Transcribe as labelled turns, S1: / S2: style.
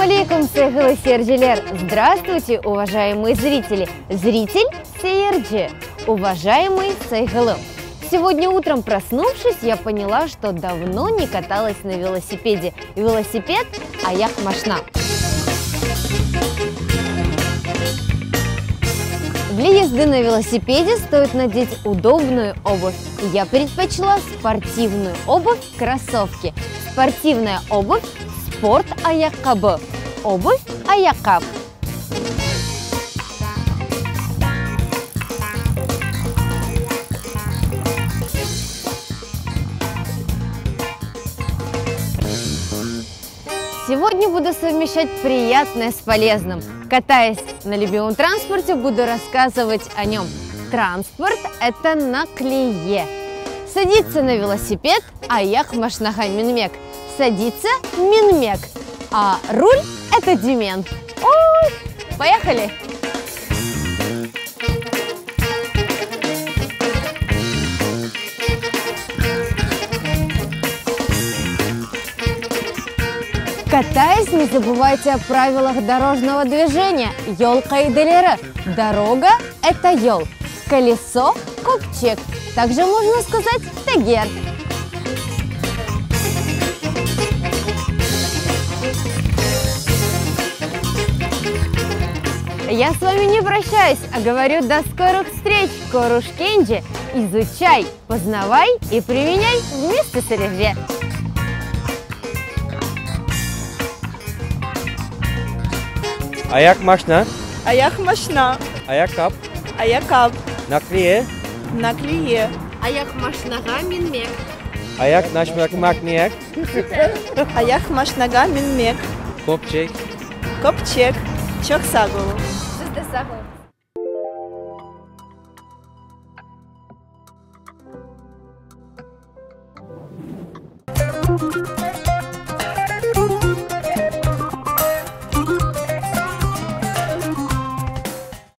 S1: алейкум, сәйгылы сәржелер! Здравствуйте, уважаемые зрители! Зритель Сейерджи, уважаемый сәйгылым! Сегодня утром, проснувшись, я поняла, что давно не каталась на велосипеде. Велосипед аяк машна. Для езды на велосипеде стоит надеть удобную обувь. Я предпочла спортивную обувь, кроссовки. Спортивная обувь – спорт аяққабы. Обувь – аяққаб. Сегодня буду совмещать приятное с полезным. Катаясь на любимом транспорте, буду рассказывать о нем. Транспорт – это наклие. Садиться на велосипед – аяқ машнаға минмек. Садиться – минмек. А руль – это демен. Ой, поехали! Катаясь, не забывайте о правилах дорожного движения. Йол кайделері. Дорога – это йол. Колесо – копчик. Также можно сказать тегер. Я с вами не прощаюсь, а говорю до скорых встреч. Корушкенджи. Изучай, познавай и применяй вместе с Сережей.
S2: Аяк машна.
S3: Аяқ машна.
S2: Аяққаб.
S3: Аяққаб.
S2: Наклие.
S3: Наклие.
S1: Аяқ машнаға минмек.
S2: Аяқ машнаға
S3: Аяқ машнаға минмек.
S2: Копчик.
S3: Копчик. Çok sağ olun.
S1: Siz de sağ olun.